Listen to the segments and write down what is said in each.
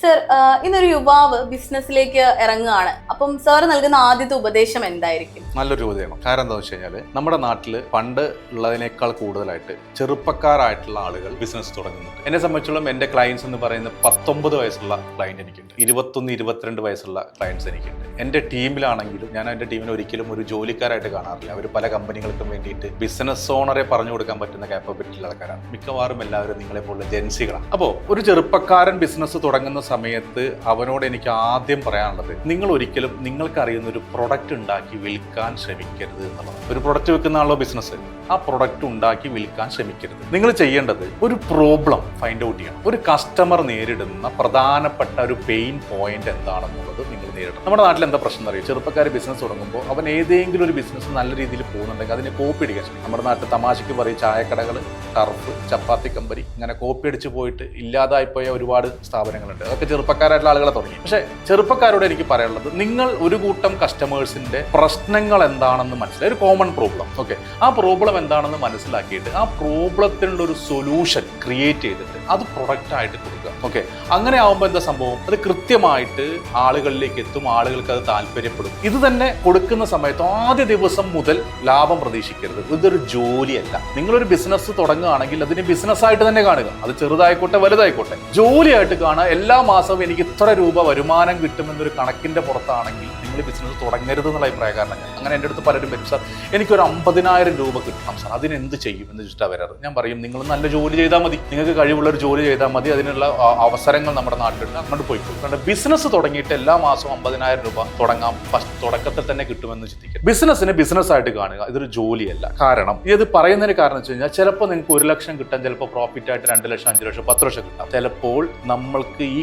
Sir, ഇന്നൊരു യുവാവ് ബിസിനസ്സിലേക്ക് ഇറങ്ങുകയാണ്. അപ്പം സാർ നൽകുന്ന ആദ്യത്തെ ഉപദേശം എന്തായിരിക്കും? നല്ലൊരു ചോദ്യമാണ്. കാരണം എന്താണെന്ന് വെച്ച് കഴിഞ്ഞാൽ നമ്മുടെ നാട്ടിൽ പണ്ട് ഉള്ളതിനേക്കാൾ കൂടുതലായിട്ട് ചെറുപ്പക്കാരായിട്ടുള്ള ആളുകൾ ബിസിനസ് തുടങ്ങുന്നുണ്ട്. എന്നെ സംബന്ധിച്ചോളം എൻ്റെ ക്ലയൻസ് എന്ന് പറയുന്നത് 19 വയസ്സുള്ള ക്ലയൻറ്റ് എനിക്കുണ്ട്, 21-22 വയസ്സുള്ള ക്ലയൻസ് എനിക്കുണ്ട്. എൻ്റെ ടീമിലാണെങ്കിലും ഞാൻ എൻ്റെ ടീമിനെ ഒരിക്കലും ഒരു ജോലിക്കാരായിട്ട് കാണാറില്ല. അവർ പല കമ്പനികൾക്കും വേണ്ടിയിട്ട് ബിസിനസ് ഓണറെ പറഞ്ഞു കൊടുക്കാൻ പറ്റുന്ന കാപ്പബിലിറ്റി ഉള്ള ആൾക്കാരാണ്. മിക്കവാറും എല്ലാവരും നിങ്ങളെ പോലുള്ള ജെൻസികളാണ്. അപ്പോൾ ഒരു ചെറുപ്പക്കാരൻ ബിസിനസ് തുടങ്ങുന്ന സമയത്ത് അവനോട് എനിക്ക് ആദ്യം പറയാനുള്ളത്, നിങ്ങൾ ഒരിക്കലും നിങ്ങൾക്കറിയുന്ന ഒരു പ്രൊഡക്റ്റ് ഉണ്ടാക്കി വിൽക്കാൻ ശ്രമിക്കരുത് എന്നുള്ളത്. ഒരു പ്രൊഡക്റ്റ് വിൽക്കുന്ന ആളോ ബിസിനസ്, ആ പ്രൊഡക്റ്റ് ഉണ്ടാക്കി വിൽക്കാൻ ശ്രമിക്കരുത്. നിങ്ങൾ ചെയ്യേണ്ടത് ഒരു പ്രോബ്ലം ഫൈൻഡ് ഔട്ട് ചെയ്യണം. ഒരു കസ്റ്റമർ നേരിടുന്ന പ്രധാനപ്പെട്ട ഒരു പെയിൻ പോയിന്റ് എന്താണെന്നുള്ളത് നിങ്ങൾ നേരിടണം. നമ്മുടെ നാട്ടിൽ എന്താ പ്രശ്നം എന്ന് അറിയാം, ചെറുപ്പക്കാർ ബിസിനസ് തുടങ്ങുമ്പോൾ അവൻ ഏതെങ്കിലും ഒരു ബിസിനസ് നല്ല രീതിയിൽ പോകുന്നുണ്ടെങ്കിൽ അതിനെ കോപ്പി അടിക്കാൻ ശ്രമിക്കും. നമ്മുടെ നാട്ടിൽ തമാശയ്ക്ക് പറയും ചായക്കടകൾ, ടർഫ്, ചപ്പാത്തി കമ്പനി, ഇങ്ങനെ കോപ്പി അടിച്ച് പോയിട്ട് ഇല്ലാതായിപ്പോയ ഒരുപാട് സ്ഥാപനങ്ങളുണ്ട്. അതൊക്കെ ചെറുപ്പക്കാരായിട്ടുള്ള ആളുകളെ തുടങ്ങി. പക്ഷേ ചെറുപ്പക്കാരോട് എനിക്ക് പറയാനുള്ളത്, നിങ്ങൾ ഒരു കൂട്ടം കസ്റ്റമേഴ്സിന്റെ പ്രശ്നങ്ങൾ എന്താണെന്ന് മനസ്സിലായി, ഒരു കോമൺ പ്രോബ്ലം, ഓക്കെ, ആ പ്രോബ്ലം എന്താണെന്ന് മനസ്സിലാക്കിയിട്ട് ആ പ്രോബ്ലത്തിനുള്ള ഒരു സൊല്യൂഷൻ ക്രിയേറ്റ് ചെയ്തിട്ട് അത് പ്രൊഡക്റ്റ് ആയിട്ട് കൊടുക്കുക. ഓക്കെ, അങ്ങനെ ആവുമ്പോൾ എന്താ സംഭവം, അത് കൃത്യമായിട്ട് ആളുകളിലേക്ക് എത്തും, ആളുകൾക്ക് അത് താല്പര്യപ്പെടും. ഇത് തന്നെ കൊടുക്കുന്ന സമയത്ത് ആദ്യ ദിവസം മുതൽ ലാഭം പ്രതീക്ഷിക്കരുത്. ഇതൊരു ജോലിയല്ല. നിങ്ങളൊരു ബിസിനസ് തുടങ്ങുകയാണെങ്കിൽ അതിനെ ബിസിനസ്സായിട്ട് തന്നെ കാണുക. അത് ചെറുതായിക്കോട്ടെ വലുതായിക്കോട്ടെ, ജോലിയായിട്ട് കാണുക. എല്ലാ മാസവും എനിക്ക് ഇത്ര രൂപ വരുമാനം കിട്ടുമെന്നൊരു കണക്കിന്റെ പുറത്താണെങ്കിൽ നിങ്ങൾ ബിസിനസ് തുടങ്ങരുത് എന്നുള്ള അഭിപ്രായക്കാരനാണ് ഞാൻ. അങ്ങനെ എൻ്റെ അടുത്ത് പലരും വരും, സാർ എനിക്കൊരു 50,000 രൂപ കിട്ടണം സാർ, അതിനെന്ത് ചെയ്യും എന്ന് വെച്ചിട്ടാണ് വരാറ്. ഞാൻ പറയും, നിങ്ങൾ നല്ല ജോലി ചെയ്താൽ മതി, നിങ്ങൾക്ക് കഴിവുള്ള ഒരു ജോലി ചെയ്താൽ മതി, അതിനുള്ള അവസരങ്ങൾ നമ്മുടെ നാട്ടിലുണ്ട്, അങ്ങോട്ട് പോയിക്കോളൂ. കാരണം ബിസിനസ് തുടങ്ങിയിട്ട് എല്ലാ മാസവും 50,000 രൂപ തുടങ്ങാം, തുടക്കത്തിൽ തന്നെ കിട്ടുമെന്ന് ചിന്തിക്കുക. ബിസിനസ്സിനെ ബിസിനസ്സായിട്ട് കാണുക, ഇതൊരു ജോലിയല്ല. കാരണം ഇത് പറയുന്നതിന് കാരണം വെച്ച് കഴിഞ്ഞാൽ, ചിലപ്പോൾ നിങ്ങൾക്ക് 1 ലക്ഷം കിട്ടാൻ, ചിലപ്പോൾ പ്രോഫിറ്റ് ആയിട്ട് 2 ലക്ഷം, 5 ലക്ഷം, 10 ലക്ഷം കിട്ടാം. ചിലപ്പോൾ നമ്മൾക്ക് ഈ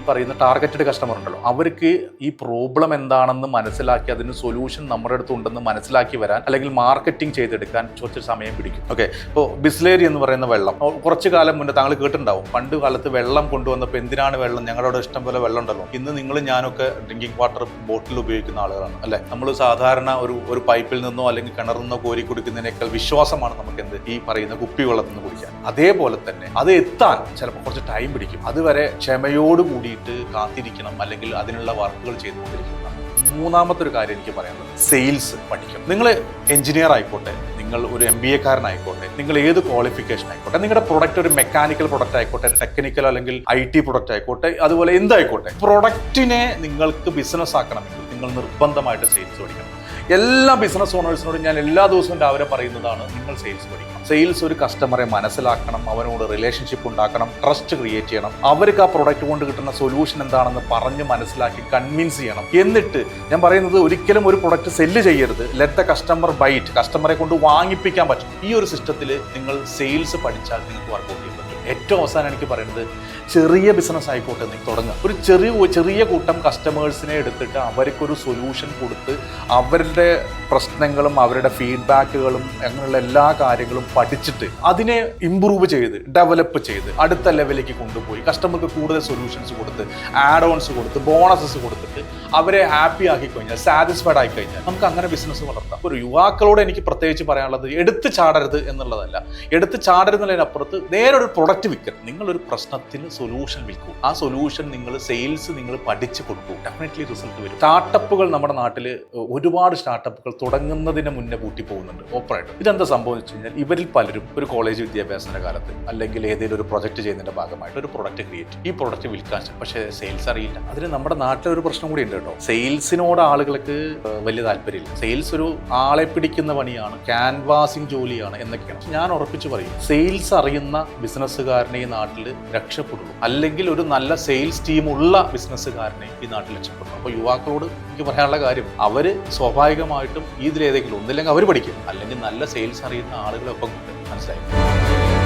പറയുന്ന ടാർഗറ്റഡ് കസ്റ്റമർ ഉണ്ടല്ലോ, അവർക്ക് ഈ പ്രോബ്ലം എന്താണെന്ന് മനസ്സിലാക്കി അതിന് സൊല്യൂഷൻ നമ്മുടെ അടുത്ത് ഉണ്ടെന്ന് മനസ്സിലാക്കി വരാൻ, അല്ലെങ്കിൽ മാർക്കറ്റിംഗ് ചെയ്തെടുക്കാൻ കുറച്ച് സമയം പിടിക്കും. ഓക്കെ, ഇപ്പോൾ ബിസ്ലേരി എന്ന് പറയുന്ന വെള്ളം, കുറച്ച് കാലം മുന്നേ താങ്കൾ കേട്ടിട്ടുണ്ടാവും, പണ്ട് കാലത്ത് വെള്ളം കൊണ്ടുവന്നപ്പോൾ എന്തിനാണ് വെള്ളം, ഞങ്ങളുടെ ഇഷ്ടം പോലെ വെള്ളം ഉണ്ടല്ലോ. ഇന്ന് നിങ്ങളും ഞാനൊക്കെ ഡ്രിങ്കിങ് വാട്ടർ ബോട്ടിൽ ഉപയോഗിക്കുന്ന ആളുകളാണ് അല്ലെ. നമ്മൾ സാധാരണ ഒരു പൈപ്പിൽ നിന്നോ അല്ലെങ്കിൽ കിണറിൽ നിന്നോ കോരി കുടിക്കുന്നതിനേക്കാൾ വിശ്വാസമാണ് നമുക്ക് ഈ പറയുന്ന കുപ്പി വെള്ളത്തിൽ നിന്ന് കുടിക്കാൻ. അതേപോലെ തന്നെ അത് എത്താൻ ചിലപ്പോൾ കുറച്ച് ടൈം പിടിക്കും. അതുവരെ ക്ഷമയോട് കൂടിയിട്ട് കാത്തിരിക്കണം, അല്ലെങ്കിൽ അതിനുള്ള വർക്കുകൾ ചെയ്തുകൊണ്ടിരിക്കണം. മൂന്നാമത്തെ ഒരു കാര്യം എനിക്ക് പറയാനുള്ളത്, സെയിൽസ് പഠിക്കണം. നിങ്ങൾ എഞ്ചിനീയർ ആയിക്കോട്ടെ, നിങ്ങൾ ഒരു MBA കാരനായിക്കോട്ടെ, നിങ്ങൾ ഏത് ക്വാളിഫിക്കേഷൻ ആയിക്കോട്ടെ, നിങ്ങളുടെ പ്രൊഡക്റ്റ് ഒരു മെക്കാനിക്കൽ പ്രൊഡക്റ്റ് ആയിക്കോട്ടെ, ടെക്നിക്കൽ അല്ലെങ്കിൽ IT പ്രൊഡക്റ്റ് ആയിക്കോട്ടെ, അതുപോലെ എന്തായിക്കോട്ടെ, പ്രൊഡക്റ്റിനെ നിങ്ങൾക്ക് ബിസിനസ് ആക്കണമെങ്കിൽ നിങ്ങൾ നിർബന്ധമായിട്ട് സെയിൽസ് പഠിക്കണം. എല്ലാ ബിസിനസ് ഓണേഴ്സിനോടും ഞാൻ എല്ലാ ദിവസവും രാവിലെ പറയുന്നതാണ്, നിങ്ങൾ സെയിൽസ് പഠിക്കണം. സെയിൽസ് ഒരു കസ്റ്റമറെ മനസ്സിലാക്കണം, അവനോട് റിലേഷൻഷിപ്പ് ഉണ്ടാക്കണം, ട്രസ്റ്റ് ക്രിയേറ്റ് ചെയ്യണം, അവർക്ക് ആ പ്രൊഡക്റ്റ് കൊണ്ട് കിട്ടുന്ന സൊല്യൂഷൻ എന്താണെന്ന് പറഞ്ഞ് മനസ്സിലാക്കി കൺവിൻസ് ചെയ്യണം. എന്നിട്ട് ഞാൻ പറയുന്നത്, ഒരിക്കലും ഒരു പ്രൊഡക്റ്റ് സെല്ല് ചെയ്യരുത്, ലെറ്റ് ദ കസ്റ്റമർ ബൈറ്റ്, കസ്റ്റമറെ കൊണ്ട് വാങ്ങിപ്പിക്കാൻ പറ്റും. ഈ ഒരു സിസ്റ്റത്തിൽ നിങ്ങൾ സെയിൽസ് പഠിച്ചാൽ നിങ്ങൾക്ക് വർക്കൗട്ട് ചെയ്യാൻ പറ്റും. ഏറ്റവും അവസാനം എനിക്ക് പറയുന്നത്, ചെറിയ ബിസിനസ് ആയിക്കോട്ടെ നിങ്ങൾ തുടങ്ങുക. ഒരു ചെറിയ കൂട്ടം കസ്റ്റമേഴ്സിനെ എടുത്തിട്ട് അവർക്കൊരു സൊല്യൂഷൻ കൊടുത്ത് അവരുടെ പ്രശ്നങ്ങളും അവരുടെ ഫീഡ്ബാക്കുകളും അങ്ങനെയുള്ള എല്ലാ കാര്യങ്ങളും പഠിച്ചിട്ട് അതിനെ ഇമ്പ്രൂവ് ചെയ്ത് ഡെവലപ്പ് ചെയ്ത് അടുത്ത ലെവലിലേക്ക് കൊണ്ടുപോയി കസ്റ്റമർക്ക് കൂടുതൽ സൊല്യൂഷൻസ് കൊടുത്ത്, ആഡ് ഓൺസ് കൊടുത്ത്, ബോണസസ് കൊടുത്തിട്ട് അവരെ ഹാപ്പി ആക്കി കഴിഞ്ഞാൽ, സാറ്റിസ്ഫൈഡ് ആയി കഴിഞ്ഞാൽ നമുക്ക് അങ്ങനെ ബിസിനസ് വളർത്താം. ഒരു യുവാക്കളോട് എനിക്ക് പ്രത്യേകിച്ച് പറയാനുള്ളത്, എടുത്ത് ചാടരുത് എന്നുള്ളതല്ല, എടുത്ത് ചാടരുന്നതിനപ്പുറത്ത് നേരെ ഒരു പ്രൊഡക്റ്റ് വിൽക്കുക. നിങ്ങളൊരു പ്രശ്നത്തിന് സൊല്യൂഷൻ വിൽക്കൂ. ആ സൊല്യൂഷൻ നിങ്ങൾ പഠിച്ച് കൊടുക്കൂ, ഡെഫിനറ്റ്ലി റിസൾട്ട് വരും. സ്റ്റാർട്ടപ്പുകൾ നമ്മുടെ നാട്ടിൽ ഒരുപാട് സ്റ്റാർട്ടപ്പുകൾ തുടങ്ങുന്നതിന് മുന്നേ കൂട്ടി പോകുന്നുണ്ട് ഓപ്പറേറ്റർ. ഇതെന്താ സംഭവം വെച്ച് കഴിഞ്ഞാൽ, ഇവരിൽ പലരും ഒരു കോളേജ് വിദ്യാഭ്യാസത്തിന്റെ കാലത്ത് അല്ലെങ്കിൽ ഏതെങ്കിലും ഒരു പ്രൊജക്ട് ചെയ്യുന്നതിന്റെ ഭാഗമായിട്ട് ഒരു പ്രൊഡക്റ്റ് ക്രിയേറ്റ്, ഈ പ്രൊഡക്റ്റ് വിൽക്കാൻ, പക്ഷേ സെയിൽസ് അറിയില്ല. അതിന് നമ്മുടെ നാട്ടിലെ ഒരു പ്രശ്നം കൂടി ഉണ്ട് കേട്ടോ, സെയിൽസിനോട് ആളുകൾക്ക് വലിയ താല്പര്യമില്ല. സെയിൽസ് ഒരു ആളെ പിടിക്കുന്ന പണിയാണ്, ക്യാൻവാസിങ് ജോലിയാണ് എന്നൊക്കെയാണ്. ഞാൻ ഉറപ്പിച്ച് പറയും, സെയിൽസ് അറിയുന്ന ബിസിനസ്സുകാരനെ ഈ നാട്ടിൽ രക്ഷപ്പെടുള്ളൂ, അല്ലെങ്കിൽ ഒരു നല്ല സെയിൽസ് ടീം ഉള്ള ബിസിനസ്സുകാരനെ ഈ നാട്ടിൽ രക്ഷപ്പെടും. അപ്പോൾ യുവാക്കളോട് എനിക്ക് പറയാനുള്ള കാര്യം, അവര് സ്വാഭാവികമായിട്ടും ഇതിലേതെങ്കിലും ഒന്നില്ലെങ്കിൽ അവർ പഠിക്കും, അല്ലെങ്കിൽ നല്ല സെയിൽസ് അറിയുന്ന ആളുകളൊപ്പം മനസ്സിലായി.